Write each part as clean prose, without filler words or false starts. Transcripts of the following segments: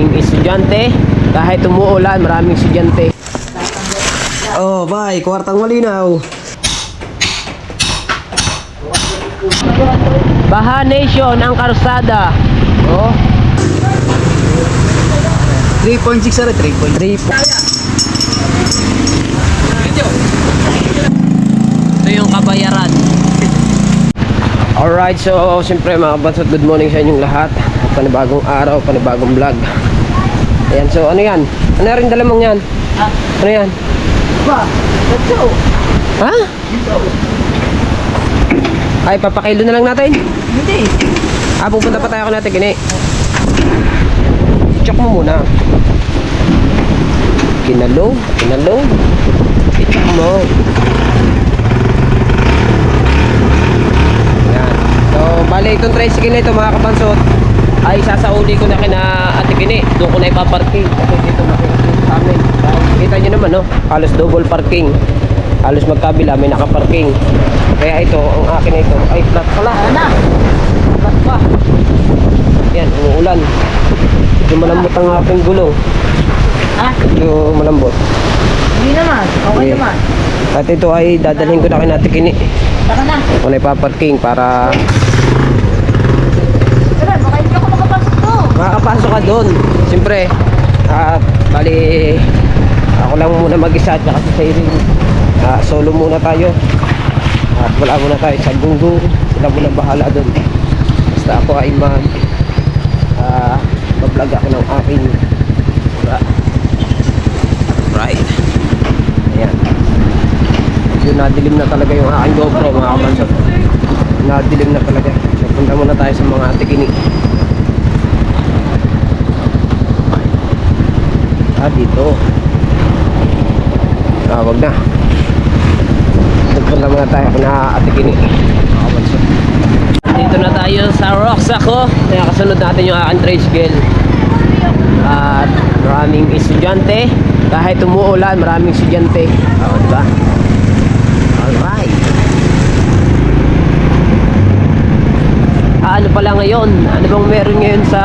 Maraming estudyante. Kahit umuulan, maraming estudyante. Oh, bye. Kwartang malinaw. Baha Nation ang karsada. Oh. 3.6 sa 3.3. Ito yung kabayaran. Alright, so siyempre mga bansot, good morning sa inyong lahat. Panibagong araw, panibagong vlog. Ayan, so ano yan? Ano rin dalamang yan? Ano yan? Ba, let's go. Ha? Ay, papakilo na lang natin. Hindi. Pupunta pa tayo natin gini. Check mo muna. Kinalo. I-check mo. Yan. So, bali itong tricycle na ito mga kabansot ay sasauli ko na kina Ate Kini. Doon ko na ipaparking kasi dito makikita sa amin. Kita nyo naman, no? Halos double parking. Halos magkabila may nakaparking. Kaya ito, ang akin na ito ay flat pala. Flat pa. Yan, umuulan. Medyo malambot ang aking gulong. Medyo malambot. Hindi naman. Okay naman. At ito ay dadalhin ko na kay Ate Kini. Saka na. Kung na ipaparking para Tara, baka hindi ako makapasok to. makakapasok ka doon. Siyempre, bali, ako lang muna mag-isa at kasi sa iring. Solo muna tayo. At wala muna tayo sa gunggong. Sila muna bahala doon. Basta ako ay mag-vlog ako ng aking right. Ayan. Yun, nadilim na talaga yung aking GoPro mga kabansot. Nadilim na talaga. So, punta muna tayo sa mga Ate Kini. Dito. Wag na. Punta muna tayo na Ate Kini. Mga kabansot. Dito na tayo sa Roxaco. Kaya kasunod natin yung aking tricycle. At maraming estudyante. Kahit umuulan, maraming estudyante. Diba? Alright. Ano pala ngayon? Ano bang meron ngayon sa...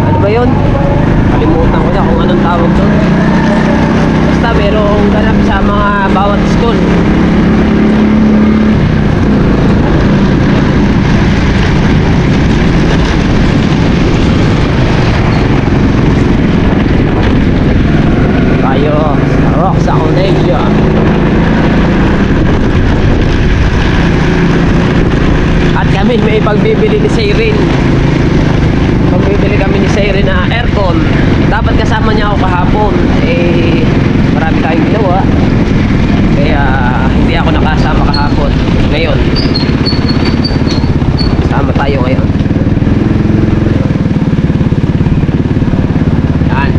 Ano ba yun? Kalimutan ko na kung anong tawag doon. Basta merong ganap sa mga bawat school. Tayo sa Roxaco Nation. At kami may pagbibili ni Siren. Pagbibili kami ni Siren na aircon. Dapat kasama niya ako kahapon. Marami tayong ginawa. Kaya hindi ako nakasama kahapon. Ngayon sama tayo ngayon. Yan.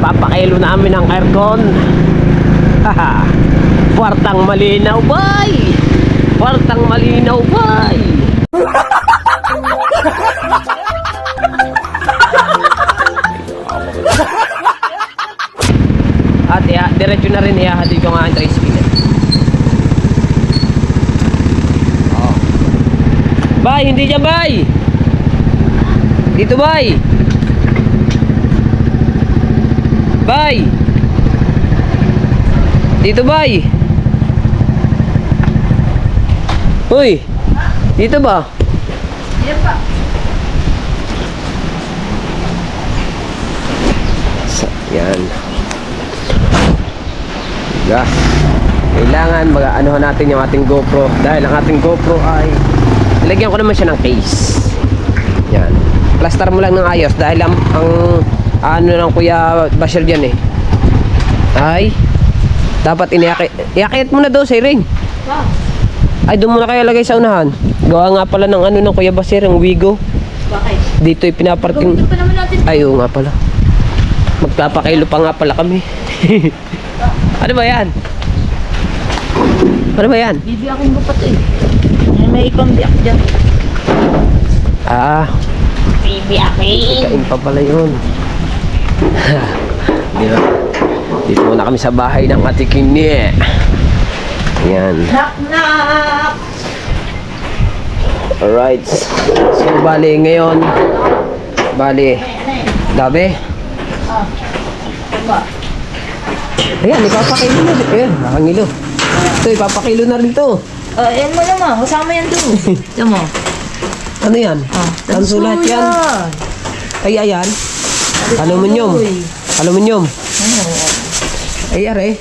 Papakailo namin ang aircon. Haha. Kwartang malinaw, bay! Kwartang malinaw, bay! At diretso na rin ihahatid ko nga ang tricycle. Oh. Bay, hindi dyan, bay! Dito, bay! Bay! Dito, bay! Uy! Dito ba? Yan pa. Yan. Gas. Kailangan mag-anuhan natin yung ating GoPro. Dahil ang ating GoPro ay nilagyan ko naman siya ng case. Yan. Plaster mo lang ng ayos. Dahil ang ano ng Kuya Basher dyan ay dapat iakit mo na daw sa ring. Ay, doon muna kayo lagay sa unahan. Gawa nga pala ng ano ng Kuya Basher, ang Wigo. Bakit? Dito ay pinaparking. Gawin pa naman natin. Ay, oo nga pala. Magpapakailo pa nga pala kami. Ano ba yan? Ano ba yan? Bibiyakin ko pa ito eh. May ipambiyak dyan. Bibiyakin. Kain pa pala yun. Di ba? Dito muna kami sa bahay ng Ate Kini. Ayan. Knock knock. Alright. So, bali ngayon. Bali. Dabi. Ayan, ipapakilo na. Ayan, nakangilo. Ito, ipapakilo na rin to. Yan mo naman. Kasama yan doon. Ito mo. Ano yan? Ang sulat yan. Ay, ayan. Aluminium. Aluminium. Ay, are.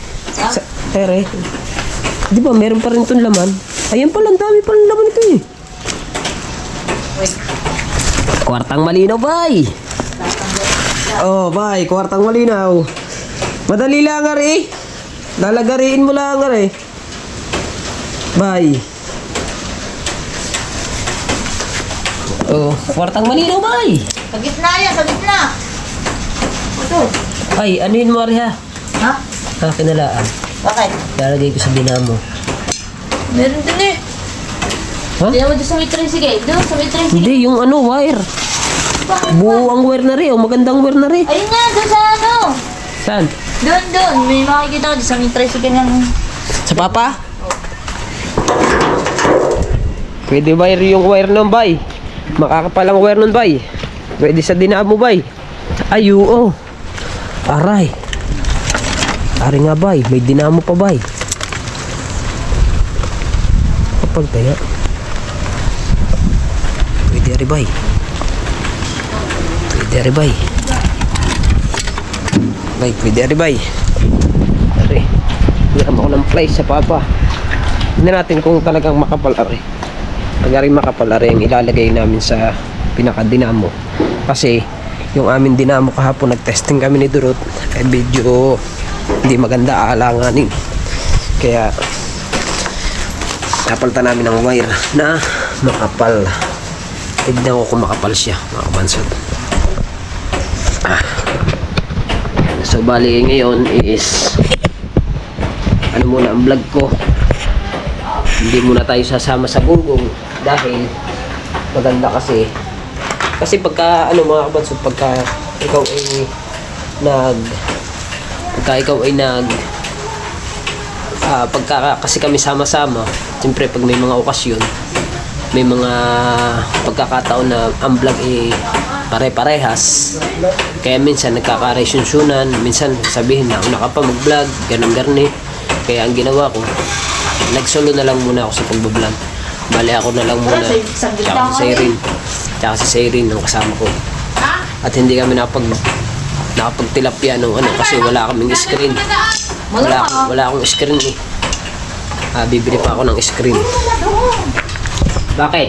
Are. Di ba, meron pa rin itong laman. Ayan pala, ang dami palang laman ito eh. Kwartang malinaw, bay. Oh, bay, kwartang malinaw. Madali lang, are. Lalagariin mo lang, are. Bay. Oh, kwartang malinaw, bay. Sa gitna yan. Sa gitna. Ito. Ay, anuhin mo, are, ha? Ha? Kinalaan. Bakit? Lalagay ko sa dinamo. Meron din eh. Ha? Hindi naman doon sa may tricycle. Doon sa may tricycle. Hindi, yung ano, wire. Buo ang wire na rin. Oh, magandang wire na rin. Ayun nga. Doon sa ano. Saan? Doon. May makikita ko doon sa may tricycle ng... Sa papa? Pwede wire yung wire nun, bay. Makakapalang wire nun, bay. Pwede sa dinamo, bay. Ay, oo. Aray. Ari nga, bay. May dinamo pa, bay. Kapag tayo. Pwede, ari, bay. Pwede, ari, bay. Bay, pwede, ari, bay. Ari. Hiram ako ng fly sa papa. Hindi natin kung talagang makapal, ari. Pag ari makapal, ari, ang ilalagay namin sa pinaka-dinamo. Kasi, yung aming dinamo kahapon, nag-testing kami ni Durot. Eh, medyo hindi maganda aalanganin. Kaya, napalitan namin ng wire na makapal. Tignan ko kung makapal siya, mga kabansod. So, bali ngayon is ano muna ang vlog ko. Hindi muna tayo sasama sa gunggong dahil maganda kasi pagka ano mga kabansod, pagka ikaw kasi kami sama-sama, siyempre pag may mga okasyon, may mga pagkakataon na ang vlog pare-parehas, kaya minsan nagkakaresyonsunan, minsan sabihin na una ka pa mag-vlog, ganun-garni. Kaya ang ginawa ko, nagsolo na lang muna ako sa pag-vlog. Bali ako na lang muna, tsaka si Seirin ang kasama ko. At hindi kami nakapagtilapia nung ano kasi wala kaming screen. Wala akong screen eh. Bibili pa ako ng screen. Bakit?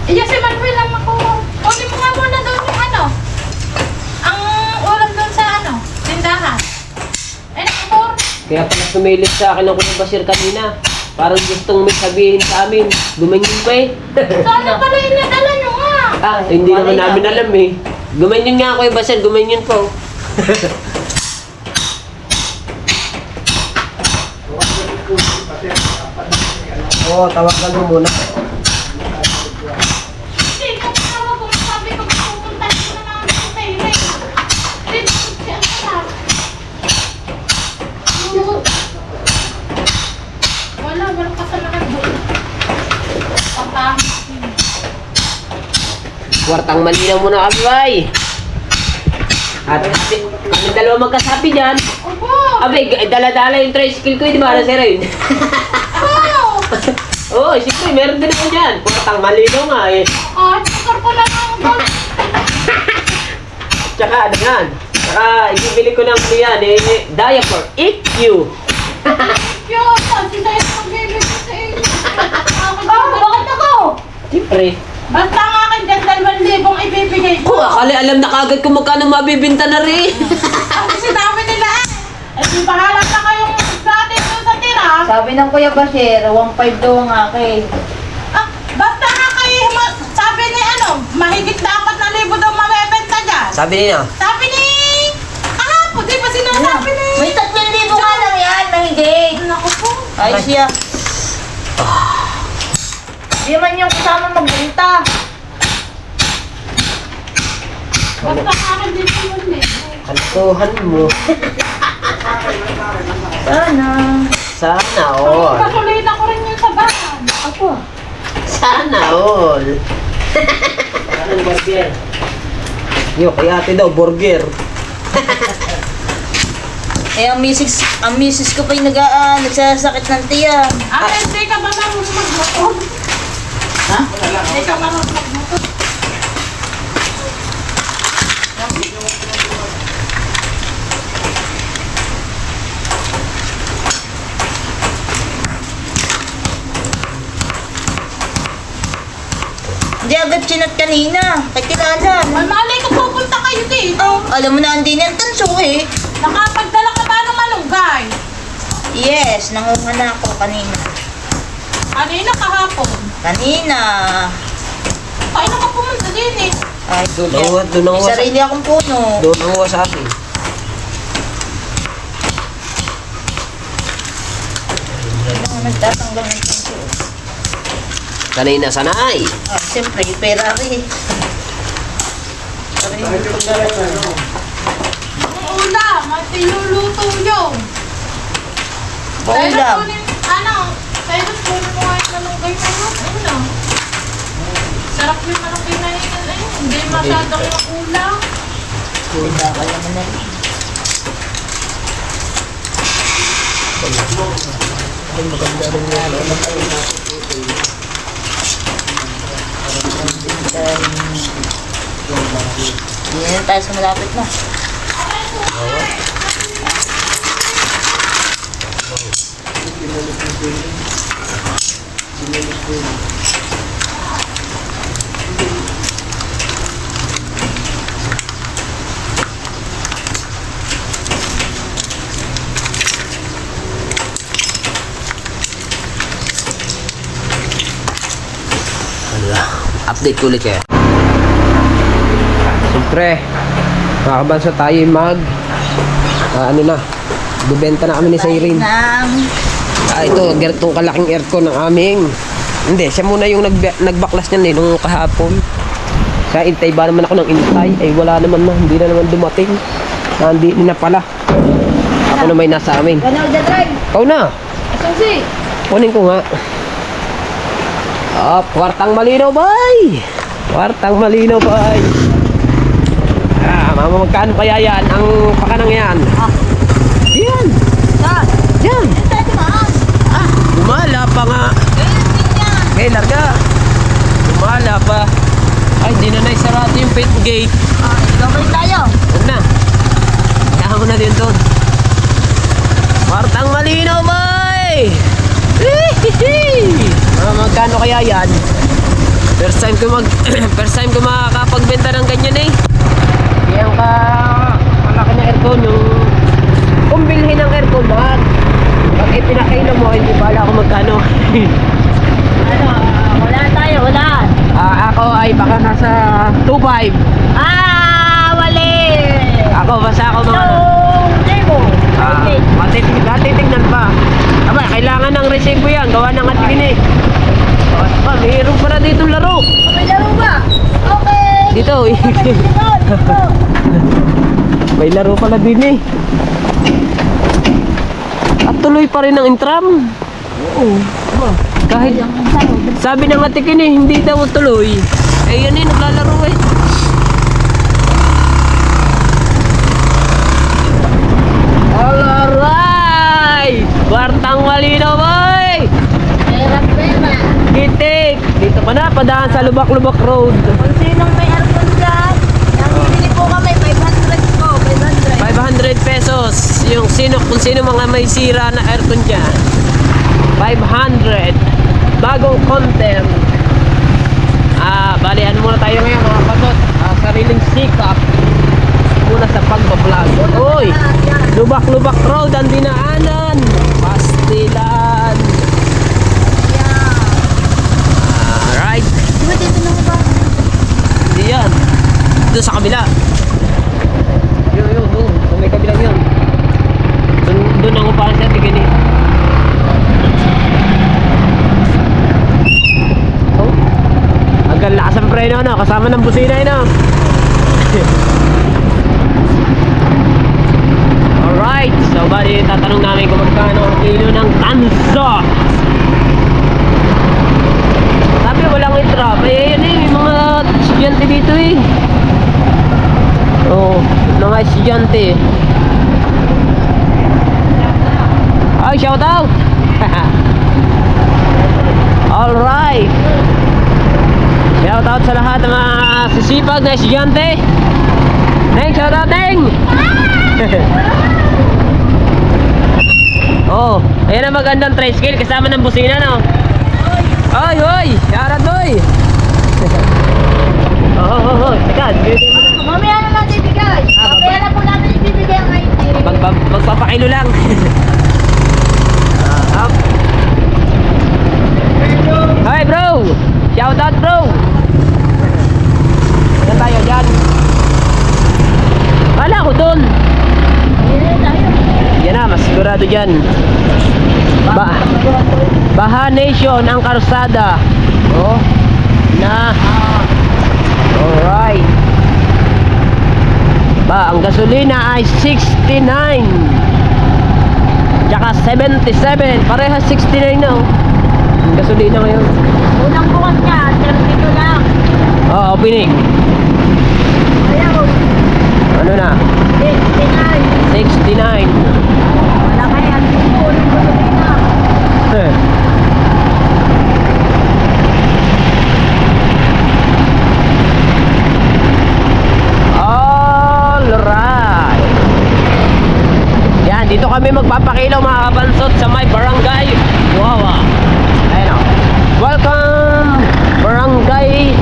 Si Manuel lang ako. Kunin mo nga muna doon yung ano. Ang ulam doon sa ano, tindahan. Ay, nakapor. Kaya pala sumilit sa akin ang Kuya Basir kanina. Parang gustong may sabihin sa amin. Gumanyan ba eh? Sana pala yung nadala nyo nga. Hindi naman namin alam eh. Gumanyan nga Kuya Basir, gumanyan po. Oo, tawagan mo muna. Hindi ko tawag kung sabi ko pupunta na namin sa Taylor. Dito siya ang sarap. Wala ka sa lahat doon. Kwartang malinaw muna kami, bay. At kami dalawa magkasabi dyan. Opo! Abay, dala-dala yung tricycle ko, di ba? Ano, Sir? Oo, siyempre, meron din naman dyan. Kwartang malinaw nga eh. Tsakar ko lang ang bag. Tsaka, ano yan? Tsaka, ibibili ko ng ano yan eh, diaper, EQ. Yun, kasi sa'yo mag-ibig ko sa inyo. Bakit ako? Siyempre. Basta ang akin dyan, 2,000 ibibigay ko. Akala alam na kagad kung magkano mabibinta na rin. Kasi dami nila di bahala na kayong dati doon sa tira. Sabi ng Kuya Bashir, 1.5 daw ang akin. Basta nga kayo, sabi ni mahigit na 4,000 daw mabibenta dyan. Sabi niya. Sabi ni, di ba sinasabi ni? May 3,000 nga lang yan, mahigit. Naku po. Ay siya. Di man yung kasama magbenta. Basta nga akin dito yun eh. Kantuhan mo. Sana. Sana all. Kasulina ko rin yun sa bahan. Ako. Sana all. Anong burger? Yo, kay ate daw, burger. Eh, ang misis ko pa yung nagsasakit ng tiyan. Hindi ka ba marunong magmotor? Ha? Hindi ka marunong magmotor? Hindi agad chinat kanina. Kay kilala. Ay, malay ko pupunta kayo dito. Oh, alam mo na hindi na tanso eh. Nakapagdala ka ba ng malunggay? Yes, nangunga na ako kanina. Kanina kahapon. Kanina. Kaya ka pumunta din eh. Ay, Doon ang may sarili akong puno. Doon ang sa akin. Nagtatanggal ng tanso. Kanina sanay. Ah, siyempre, Ferrari. Ang ulam, at iluluto yun. Ulam. Kaya kunin mo nga yung malunggay na yun. Ano? Sarap yung malunggay na yun. Hindi masyadong yung ulam. Wala kaya mo na. Maganda rin yan. Hindi na tayo sa malapit na. Update ko ulit kayo. Siyempre, mga kabanso tayo ano na, bibenta na kami ni Siren. Ito, itong kalaking aircon ng aming. Hindi, siya muna yung nagbaklas niyan eh, nung kahapon. Kaya intay ba naman ako ng intay? Ay wala naman na, hindi na naman dumating. Hindi na pala. Ako na may nasa amin. Ganaw the drive. Ikaw na. Asusi. Kunin ko nga. Kwartang malinaw, bay! Kwartang malinaw, bay! Mama, magkano kaya yan? Ang pakanang yan? Yan! Saan? Yan! Saan tumaan? Gumala pa nga! Okay, larga! Gumala pa! Ay, di na naisarado yung pit gate. Gawin tayo. Huwag na! Kaya mo na din doon. Kwartang malinaw, bay! Magkano kaya yan? First time ko makakapagbenta ng ganyan eh. Kaya ka malaki na aircon yung kung bilhin ng aircon bakit pag ipinakailan mo hindi pala ako magkano. Wala tayo, wala. Ako ay baka nasa 2.5. Wali. Ako basta ako mga matitignan pa. Aba, kailangan ng resibo yan. Gawa ng atigin eh. Mayroon pa na dito laro. May laro ba? Okay. Dito eh. May laro pala din eh. At tuloy pa rin ang intram. Oo. Kahit sabi ng atikin eh, hindi daw tuloy. Eh yan eh, naglalaro eh. Alright! Kwartang malinaw, boy! Kitik! Dito pa na, padaan sa Lubak-Lubak Road. Kung sinong may aircon dyan, nabibili po kami, 500 po, 500. 500 pesos. Kung sino mga may sira na aircon dyan. 500. Bagong content. Bali, ano muna tayo ngayon mga kapatid? Sariling sikap muna sa pagbablog. Uy! Lubak-Lubak Road ang dinaanan. Pastilan. Alright. Diba dito na ba? Hindi yan. Doon sa kabila. Yun. Kung may kabilang yun. Doon ang upahan siya. Tigin eh. Oh. Agad lakas ang preno, no? Kasama ng busina yun, no? Alright. So, bali, tatanong namin kung magkano ang kilo ng tanso. Sabi, wala may yan eh, may mga estudyante dito eh. Oo, mga estudyante. Ay, shout out! Alright! Shout out sa lahat ng mga sisipag na estudyante. Neng, shout out, Neng! Oh, ayan ang magandang tricycle kasama ng busina, no? Oy, oy! Shout out, boy! Oh, teka, bibigyan mo na. Mamaya na natin ibigay. Mamaya na po natin ibibigay ang ID. Magpapakilo lang. Up. Hi, bro! Shout out, bro! Saan tayo dyan? Kala ko dun. Yan na, mas sigurado dyan. Baha Nation ang karsada. Oh, na. Alright. Ang gasolina ay 69. Tsaka 77. Parehas 69 na. Ang gasolina ngayon. Unang bukas niya, 32 lang. Oo, pinig. Ayaw. Ano na? 69. 69. Wala kaya. Unang bukas na. Alright. Yan, dito kami magpapakilaw mga kabansot sa may barangay Wawa. Ayun o. Welcome barangay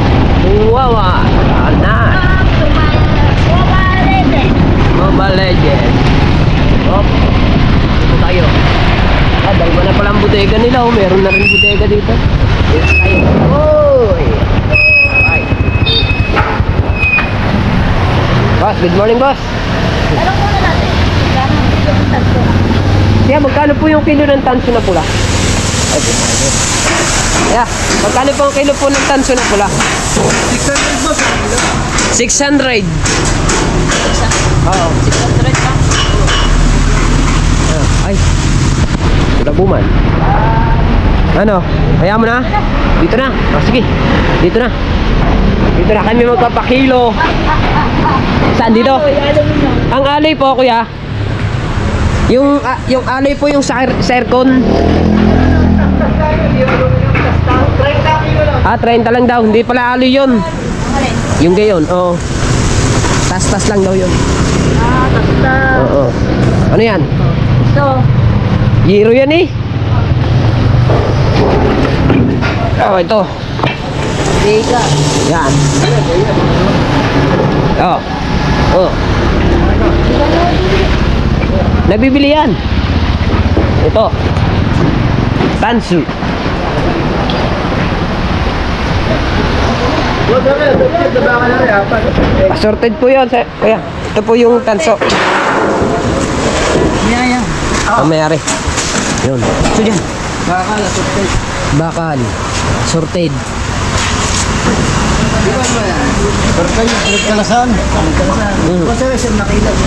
Wawa. Na. Mobile Legends. Hop. Dito tayo. Dahil na palang bodega nila. Oh. Meron na rin bodega dito. Dito tayo. Oy. Ay. Boss, good morning, boss. Alam mo na natin. Kaya magkano po yung kilo ng tanso na pula? Kaya, magkano po ang kilo po ng tanso na pula? 600 boss. 600. Oo. 600 ka. Ay. Labuman. Ano? Kaya mo na? Dito na. Oh, sige. Dito na. Dito na kami magpapakilo. Saan dito? Ang alay po, kuya. Yung alay po yung sa aircon. 30 lang daw. Hindi pala alay yun. Yung gayon, oo. Tas-tas lang daw yun. Basta. Oo. Ano yan? Ito. Giro yan eh. Oh, ito. Vega. Yan. Oh. Oh. Nabibili yan. Ito. Tansu. Assorted po yun. Kaya, ito po yung tanso. Yan. Ang mayari. Yun. So dyan. Bakal, assorted. Bakal. Sorted. Di ba ba yan? Nagkalasan. Kasi sir, nakita mo.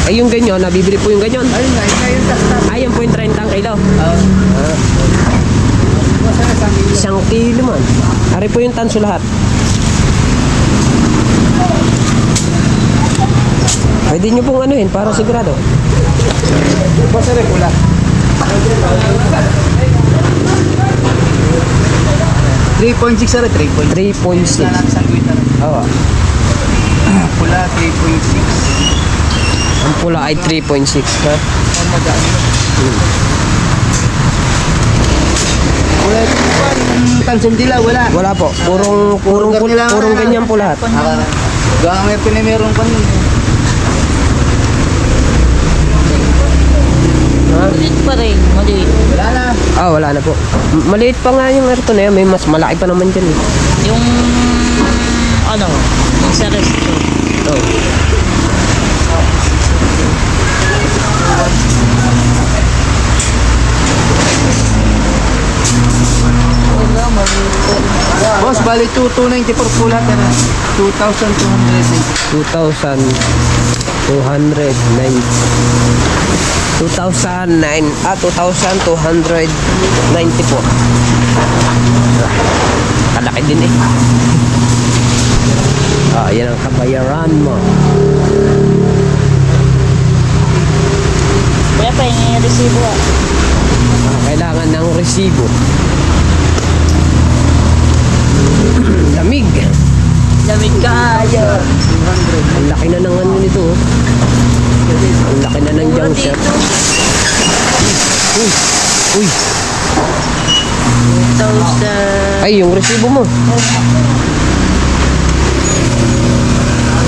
Ay, yung ganyan. Nabibili po yung ganyan. Ayun nga, yung tas-tas. Ay, yung po yung 30 ang kilo. Kasi 1 kilo man. Ari po yung tanso lahat. Pwede nyo pong anuhin para sigurado. Kasi rin pula. 3.6 sir, 3.6. 3.6. Wala natin isang guwitan. Oo. Pula, 3.6. Ang pula ay 3.6. Ha? Ang magaan. Wala ito pa, yung tansong dila, wala. Wala po. Purong ganyan po lahat. Gawang may pinimeron pa nun. Ha? Ulit pa rin. Maliit. Wala na. Ah, wala na po. Maliit pa nga yung aircon na yan. May mas malaki pa naman dyan eh. Yung ano, yung sa resto. Oh. Boss, bali 2,294 pula, pero 2,290. 2,290 po. malaki din eh. Ah, yan ang kabayaran mo. Kuya, pahingi yung resibo ah. Ah, kailangan ng resibo. Lamig. Lamig kayo. Ang laki na ng ano nito. Oh. Ang laki na ng junk shop. Uy. Uy. Toaster. Ay, yung resibo mo.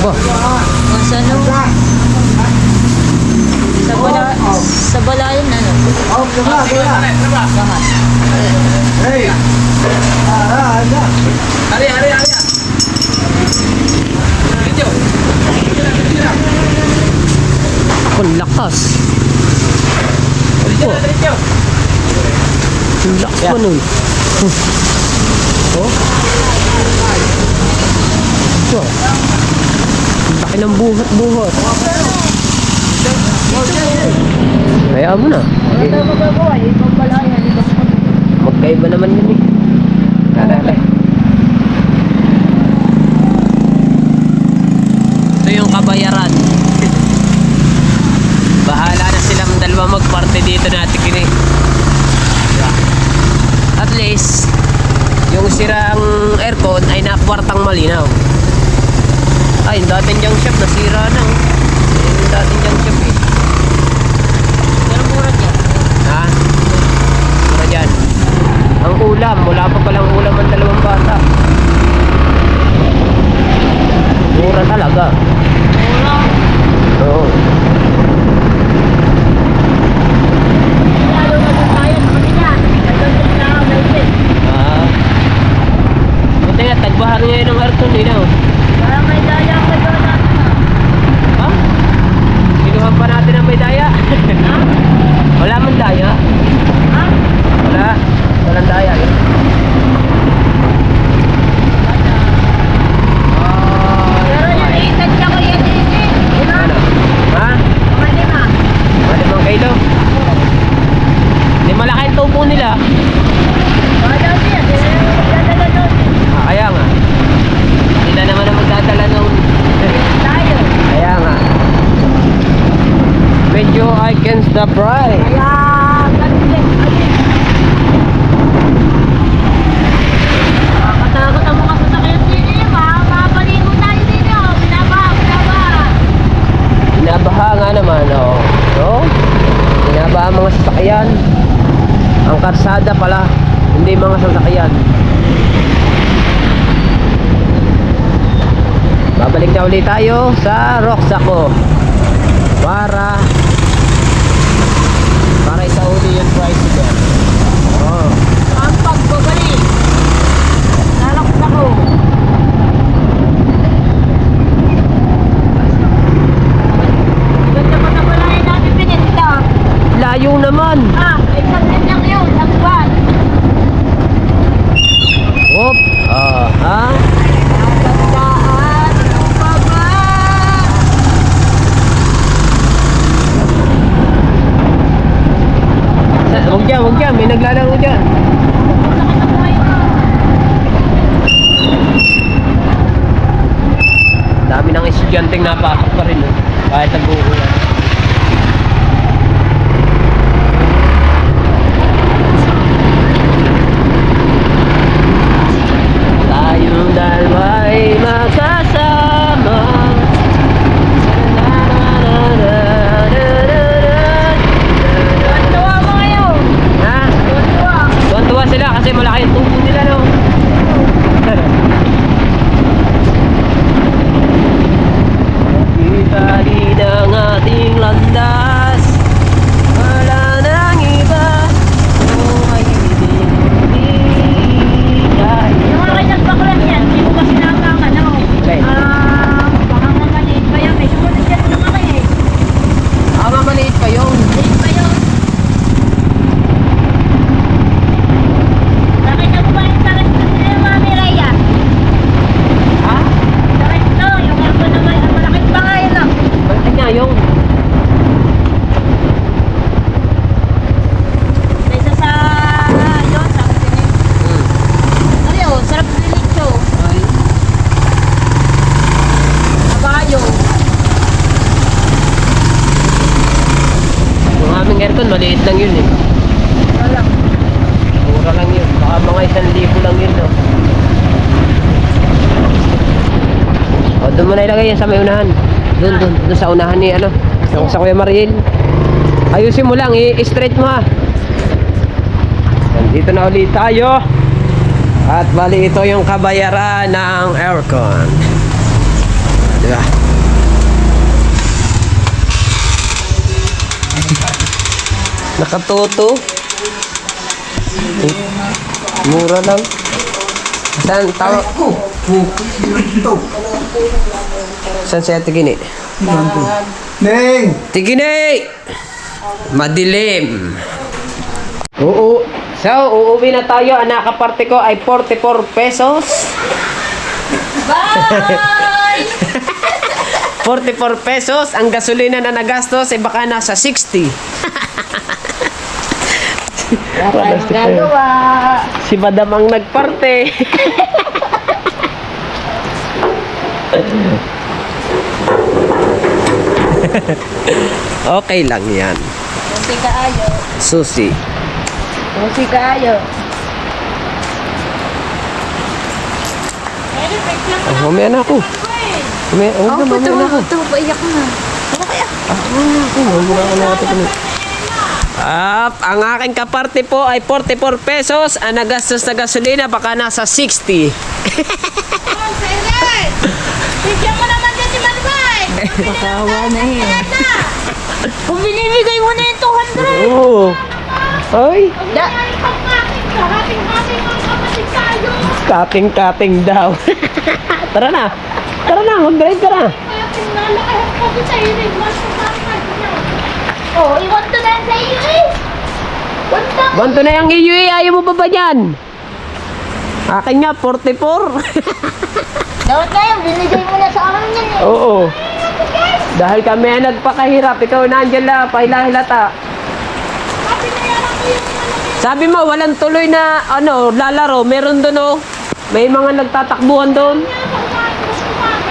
Ba, Masano? Sa balayan ano? Hey! ang lakas. Opo. Ang lakas pa nun. Oh. Ito. Ang laki ng buhat-buhat. Kaya mo na. Magkaiba naman yun eh. Karala. Ito yung kabayaran. Bahala na silang dalawa magparte dito natin kini. At least, yung sirang aircon ay nakwartang malinaw. Ay, yung dating junk shop nasira na. Yung dating junk shop eh. Pero mura dyan. Ha? Mura dyan. Ang ulam, wala pa palang ulam ang dalawang bata. Mura talaga. Mura. Oo. Lalo na doon tayo sa kanila. Nagdagdag na ako ng isip. Ah. Buti nga, tagbahan ngayon ng aircon eh, no? Para may daya ka doon na. Ha? Kinuha pa natin ang may daya. Ha? Wala man daya. Ha? Wala. Walang daya. Eh. Pero yung ikat niya ko yan din. Ano? Ha? Mga lima. 5 kilo. Hindi malaki ang tubo nila. Mga daw siya. Dala doon. Ah, kaya nga. Sila naman ang magdadala nung... Tayo. Kaya nga. Medyo I can stop right. Kaya, ganun din. Ayun. Makatakot ang mga sasakyan din eh. Mapapaligo tayo din eh. Binabaha. Binabaha nga naman, oh. No? Binabaha ang mga sasakyan. Ang karsada pala, hindi mga sasakyan. Babalik na ulit tayo sa Roxaco para isauli yung tricycle. Oh. Ang pagbabalik. Lalakot ako. Ganda pa na wala yung namin pinita. Layo naman. Ah, isang din lang yun. Ang buwan. Hop. Ha? Nagandaan. Ano pa ba? Huwag dyan. May naglalaro dyan. Sakit ang buhay mo. Dami ng estudyanteng napasok pa rin. Kahit nag-uulan. Tayong dalawa'y magkasama. Tuwa mo ngayon. Ha? Tuwa. Tuwan-tuwa sila kasi malaki yung tubo nila, no? Itali ng ating maliit lang yun eh. Mura lang yun. Baka mga 1,000 lang yun, no? O, doon mo na ilagay yan sa may unahan. Doon sa unahan ni, ano, sa Kuya Mariel. Ayusin mo lang, i-straight mo ha. Nandito na ulit tayo. At bali ito yung kabayaran ng aircon. Diba? Nakatuto. Mura lang. Saan tawag? Saan siya tigini? Neng! Tigini! Madilim. Oo. So, uuwi na tayo. Ang nakaparte ko ay 44 pesos. Bye! 44 pesos. Ang gasolina na nagastos ay baka nasa 60. Wala tayong magagawa. Si Madam ang nagparte. Okay lang yan. Kunti kaayo. Susi. Kunti kaayo. Mamaya na ako. Mamaya na ako. Ito, paiyak na. Ano kaya? Ang aking kaparte po ay 44 pesos. Ang nagastos na gasolina baka nasa 60. Bigyan mo naman din si Manuel! Pakawa na yun. Kung binibigay mo na yung 200. Oo. Ay, Hating-hating ang kapatid tayo! kating-kating daw. Tara na. Tara na, mag-drive ka na. Hating lalakahit kami sa inig. Mas kapatid niya. Oh, iwan to na sa iyo eh. Wanta. Banto na yung iyo eh. Ayaw mo ba ba yan? Akin nga, 44. Dapat na yun, binigay mo na sa akin yan eh. Oo. Dahil kami ay nagpakahirap. Ikaw nandiyan lang, pahila-hilata. Sabi na yan ang iyong Sabi mo, walang tuloy na ano, lalaro. Meron doon oh. May mga nagtatakbuhan doon.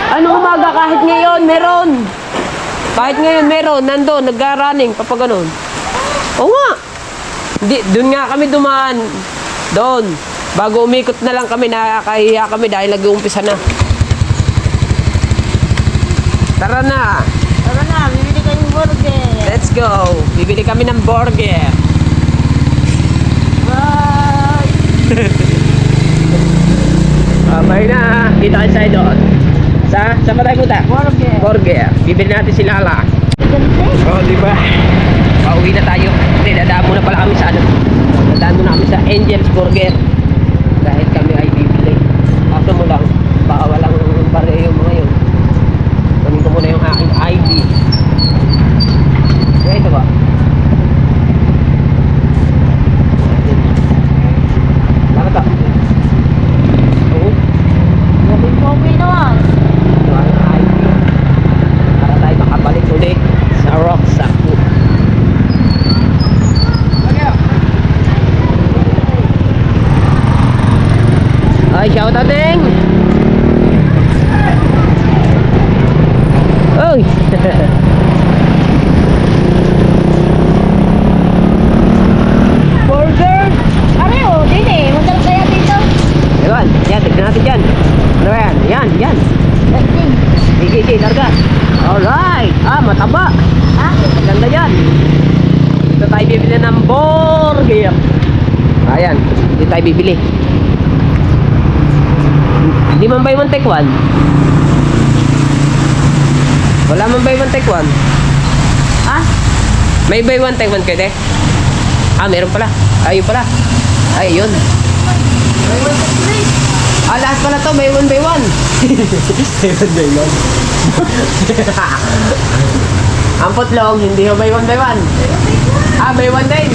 Ano umaga kahit ngayon, meron. Kahit ngayon, meron. Nandun, nag-running, papaganon. Oo nga. Doon nga kami dumaan. Doon. Bago umikot na lang kami, nakakahiya kami dahil nag-uumpisa na. Tara na. Tara na, bibili ka yung burger. Let's go. Bibili kami ng burger. Bye! Bye na. Dito kayo sa doon. Saan ba tayo punta? Burger. Burger. Bibili natin si Lala. Ganda eh. Oh, di ba? Pauwi na tayo. Hindi, dadaan muna pala kami sa ano. Dadaan muna kami sa Angel's Burger. Dahil kami ay bibili. Kaso mo lang, baka walang pareho mga yun. Kunin ko muna yung aking ID. Kaya ito ba? Bakit ba? Oo. Okay naman. Ito ang ID. Para tayo makabalik ulit sa Rocksack. Ay, shout out ding! Oy! Burger! Are oh, din eh. Magdala kaya dito. Ewan, yan, tignan natin dyan. Ano yan? Yan, yan. Testing. Sige, larga. Alright! Mataba! Ha? Ganda yan. Dito tayo bibili ng burger. Ayan, dito tayo bibili. Hindi man buy one take one. Wala man buy one take one. Ha? May buy one take one kayo, te? Meron pala. Ayun pala. Ay, yun. Lahat pala to, may one by one. May one by one. Ang putlong, hindi ho may one by one. May one din.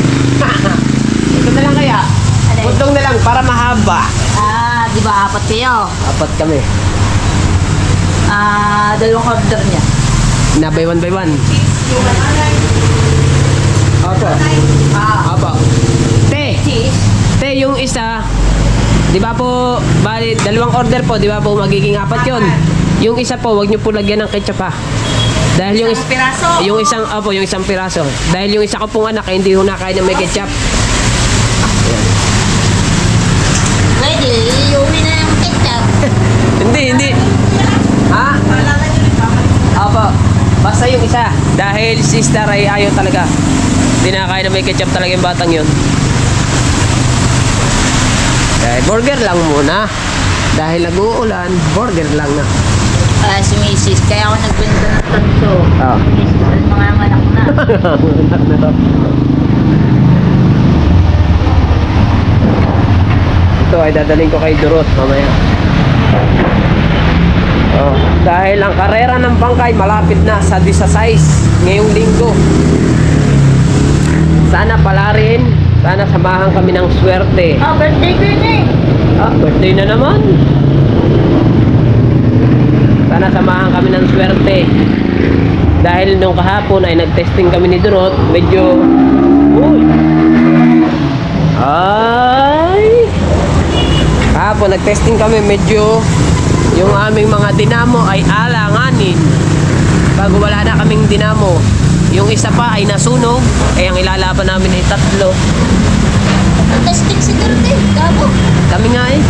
Ito na lang kaya. Alin? Putlong na lang para mahaba. Di ba apat kayo? Apat kami. Dalawang order niya. Na by one by one. Apo. Apo. Te, yung isa, di ba po, bali, dalawang order po, di ba po, magiging apat yun. Yung isa po, wag nyo po lagyan ng ketchup ha. Dahil yung Isang piraso. yung isang piraso. Dahil yung isa ko pong anak ay hindi ho nakain ng may ketchup. Pwede, iuwi na yung ketchup. Hindi. Ha? Opo. Basta yung isa. Dahil si Star ay ayaw talaga. Hindi nakakain ng may ketchup talaga yung batang yun. Dahil burger lang muna. Dahil nag-uulan, burger lang na. Si Mrs. Kaya ako nagbenta ng tanto. Ah. Mrs. Ang mga anak na. Ito ay dadaling ko kay Durot mamaya. Oh, dahil ang karera ng bangkay malapit na sa 16 ngayong linggo. Sana pala rin, sana samahan kami ng swerte. Birthday ko yun eh. Birthday na naman. Sana samahan kami ng swerte. Dahil nung kahapon ay nag-testing kami ni Durot, medyo kahapon nag-testing kami, medyo yung aming mga dinamo ay alanganin. Bago wala na kaming dinamo, yung isa pa ay nasunog, ang ilalaban namin ay 3. Testing siguro din. Gago. Kami nga eh.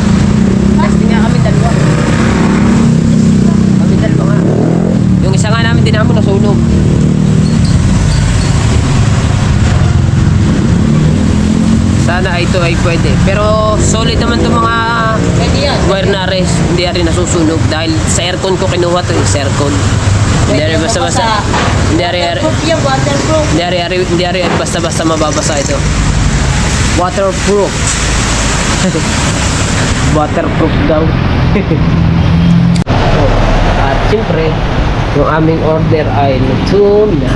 Testing nga kami dalawa. Kami dalawa nga. Yung isa nga namin dinamo nasunog. Sana ito ay pwede. Pero solid naman itong mga Pwede yan. wire na res. Hindi rin nasusunog dahil sa aircon ko kinuha to eh. Sa aircon. Hindi rin basta-basta. Hindi rin Waterproof yan, waterproof. Hindi rin basta-basta mababasa ito. Waterproof. Waterproof daw. At siyempre, yung aming order ay luto na.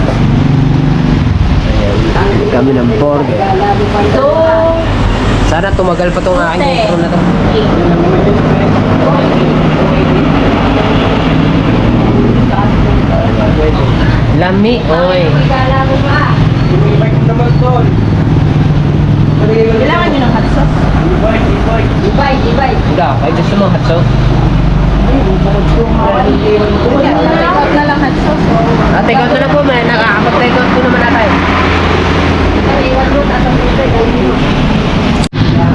Ayan, kain kami ng burger. Ito. Sana tumagal pa tong aking intro na to. Lami, oy. Kailangan nyo ng hot sauce. Ibay. Wala, kaya gusto mo hot sauce? Huwag na lang hot sauce. Take out na po, may nakakapag-take out po naman na tayo. Iwan mo, tatang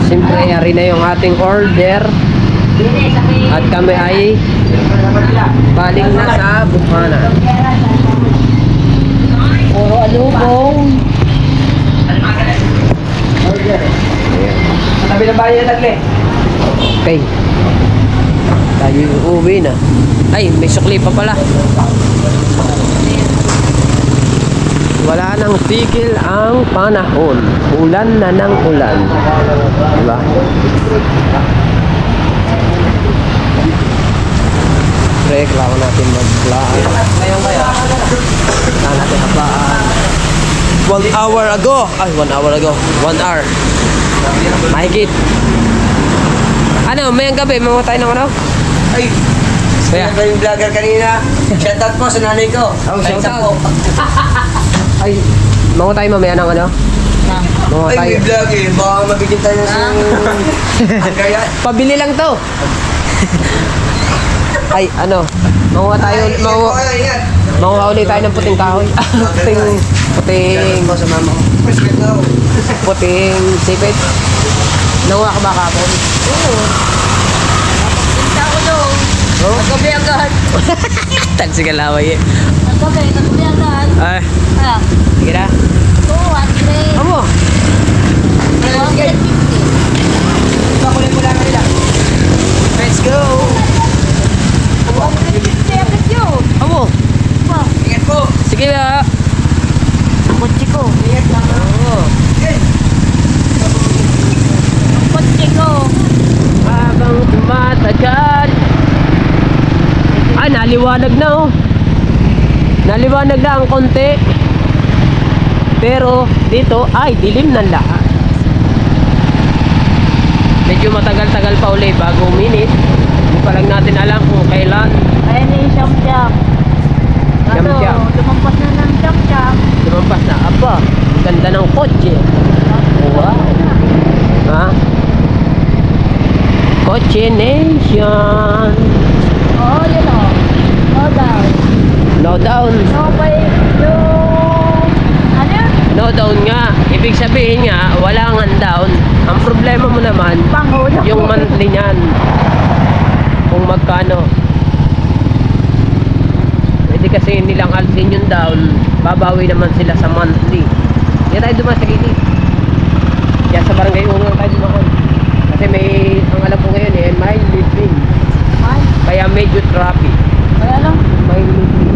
Siyempre, yari na yung ating order. At kami ay baling na sa Bukana. Puro alubong. Tabi na bayan tagle. Okay. Tayo uuwi na. Ay, may sukli pa pala. Wala nang tigil ang panahon. Ulan na ng ulan. Diba? Pre, kailangan natin mag-plan. Ngayon kaya. Kailangan natin habaan. 1 hour ago. Ay, 1 hour ago. 1 hour. Mahigit. Ano, mayang gabi, mamatay ng ano? Ay, Kaya? sino ba yung vlogger kanina? Shoutout po sa nanay ko. Shoutout. Ay, mamatay mamaya ng ano? Ay, Mamatay. may vlog eh. Baka mabigyan tayo ng kaya. Pabili lang to. Ay, ano? Makuha tayo, makuha ulit tayo ng puting kahoy. puting Shoutout po sa mama ko. Respect na ako. puting sipit. Nakuha ka ba kapon? Oo. Punta ko doon. Oh? Nagabi agad. Tansi ka laway eh. Nagabi agad. Ay, sige na. 200. Amo. 250. Pakulit mo lang nila. Let's go. 250 agad yun. Amo. Pa, Ingat po. Sige na. ang kotse ko. Oo. Ang kotse ko. Habang tumatagal. Naliwanag na oh. Naliwanag na ang konti. Pero dito ay dilim ng lahat. Medyo matagal-tagal pa uli bago uminit. Hindi pa lang natin alam kung kailan. Ayan na yung jump-jump. Jump-jump. Lumampas na ng jump-jump. Lumampas na. Aba, ganda ng kotse. Wow. Ha? Kotse Nation. Oh, yun o. No down. No down. No ibig sabihin nga, wala nga down. Ang problema mo naman, Pangulo. yung monthly niyan. Kung magkano. Pwede kasi nilang alsin yung down, babawi naman sila sa monthly. Kaya tayo dumaan sa gilid. Kaya sa barangay unang tayo dumaan. Kasi may, ang alam ko ngayon may living. Ay, Kaya medyo traffic. kaya lang. May living.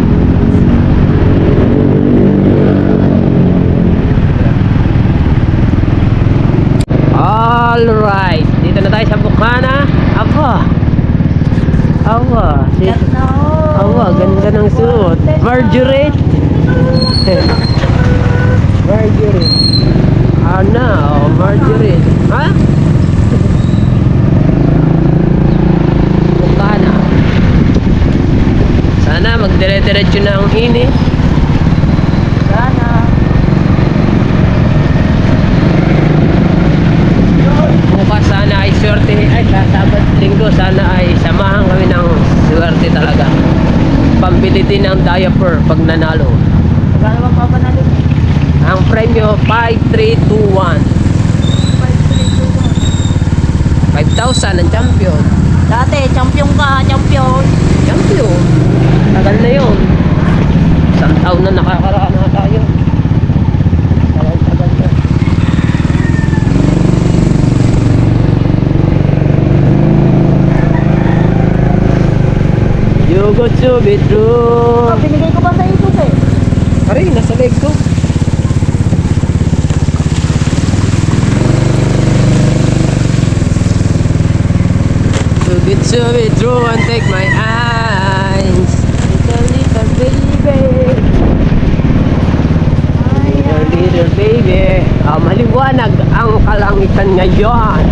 Alright, dito na tayo sa Bukana. Awa, ganda ng suot. Marjorie. Marjorie. Marjorie. Ha? Bukana. Sana magdire-diretso na ang init. Sana. Bukas sana ay swerte. Ay, sa Sabat Linggo sana ay samahan kami ng swerte talaga. Pambili din ng diaper pag nanalo. Magkano bang papanalo? Ang premyo 5321. 5,000 ang champion. Dati, champion ka, champion. Champion. Tagal na yun. Isang taon na nakakaraan na tayo. Tagal na. You go to be true. Binigay ko ba sa ito eh? Aray, nasa leg ko. To be true and take my eyes. Little baby. Little baby. Maliwanag ang kalangitan ngayon.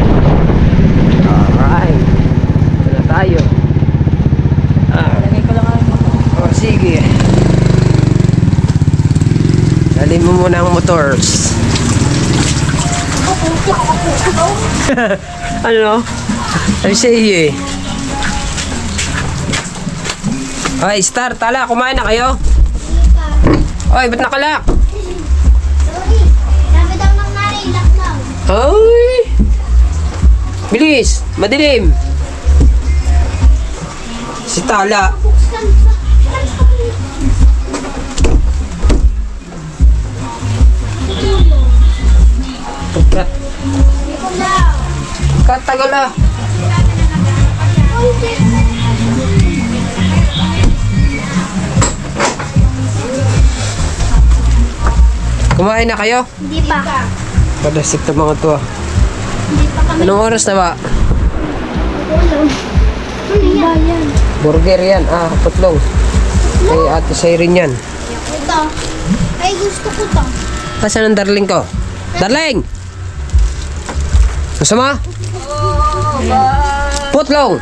Alright. Ito na tayo. Lagay ko lang ang Oh, sige. Dali mo muna ang motors. Ano? Sabi sa iyo eh. Ay, start. Tala, kumain na kayo? Oy, ba't nakalak? Sorry, sabi daw ng nanay, lock daw. Ay! Bilis! Madilim! Si Tala. Buksan sa... Kat. Katagal ah. Kumain na kayo? Hindi pa. Padasik na mga to ah. Hindi pa kami. Anong oras na ba? Ulo. Ano yan? Burger yan. Putlong. Kay Ate Siren yan. Ito. Ay, gusto ko to. Nasaan ang darling ko? Darling! Gusto mo? Putlong!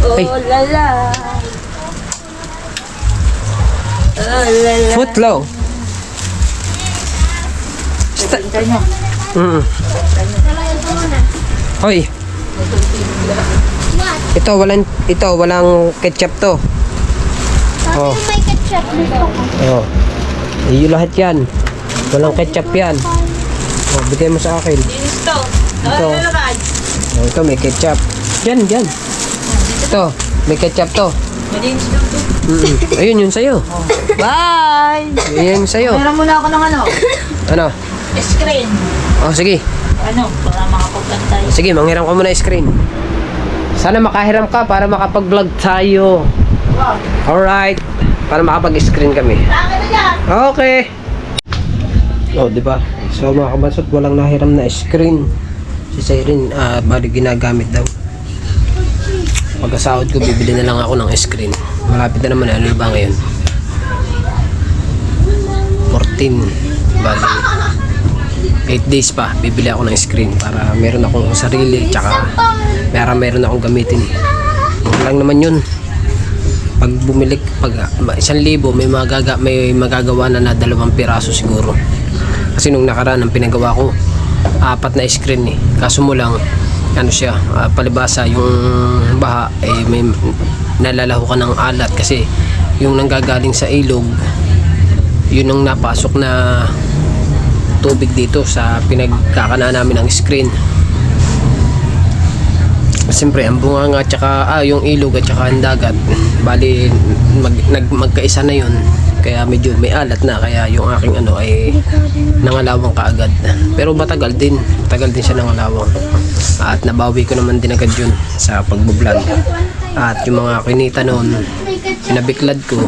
Ay, Oh, lala. Oh, lala. putlong. Hintay nyo. Hoy, What? ito walang ketchup to. Sabi Oh. may ketchup dito ko. Oh. Iyo lahat yan. Walang ketchup yan. Oh, bigay mo sa akin. Ito. Ito. Oh, ito may ketchup. Yan. Ito, may ketchup to. Malinis lang to. Ayun yun sa'yo. Bye! Ayun yung sa'yo. Meron muna ako ng ano? Ano? Screen. Oh, sige. Ano? Para makapaglan tayo. Sige, manghiram ka muna ng screen. Sana makahiram ka para makapag-vlog tayo. Alright. Para makapag-screen kami. Okay. Oh, di ba? So mga kabansot, walang nahiram na screen. Si Siren, bali ginagamit daw. Pagkasahod ko, bibili na lang ako ng screen. Malapit na naman, ano ba ngayon? 14. Bali 8 days pa, bibili ako ng screen para meron akong sarili, tsaka meron akong gamitin. Yun lang naman yun. Pag bumili, pag 1,000, may magagawa na 2 piraso siguro. Kasi nung nakaraan, ang pinagawa ko 4 na screen eh. Kaso mo lang, ano siya, palibasa yung baha may nalalaho ka ng alat kasi yung nanggagaling sa ilog, yun ang napasok na tubig dito sa pinagkakanaan namin ng screen. Siyempre ang bunganga at saka yung ilog at saka ang dagat, bali magkaisa na yun, kaya medyo may alat na, kaya yung aking ano ay nangalawang kaagad, pero matagal din siya nangalawang, at nabawi ko naman din agad yun sa pagbablog. At yung mga kinita noon, pinabiklad ko,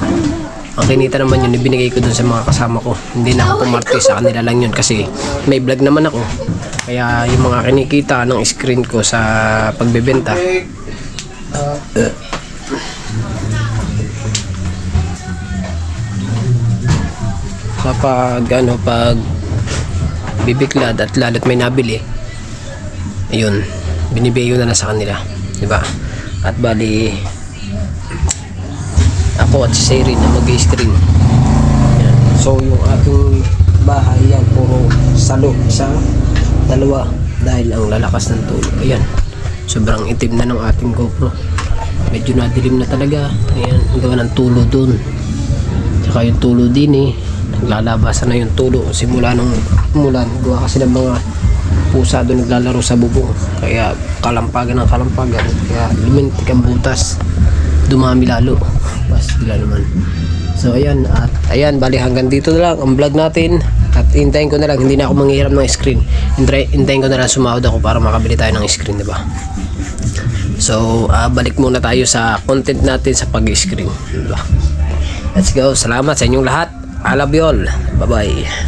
ang kinita naman yun ibinigay ko dun sa mga kasama ko, hindi na ako pumarte, sa kanila lang yun kasi may vlog naman ako. Kaya yung mga kinikita ng screen ko sa pagbebenta, pag bibiklad at lalo't may nabili, ayun, binibigay ko na lang sa kanila, di ba? At bali ako at si Sherry na mag-screen. So yung ating bahay yan puro salo, isa, dalawa, dahil ang lalakas ng tulo. Ayan, sobrang itim na ng ating GoPro, medyo nadilim na talaga. Ayan, gawa ng tulo dun, saka yung tulo din naglalabasan na yung tulo simula nung umulan, gawa kasi ng mga pusa doon naglalaro sa bubong, kaya kalampagan, kaya lumintik ang butas, dumami lalo, basta naman. So ayan, at ayan, bali hanggang dito na lang ang vlog natin, at hintayin ko na lang, hindi na ako manghihiram ng screen, hintayin ko na lang sumahod ako para makabili tayo ng screen, diba? So balik muna tayo sa content natin sa pag-screen, diba? Let's go, salamat sa inyong lahat, I love you all, bye bye.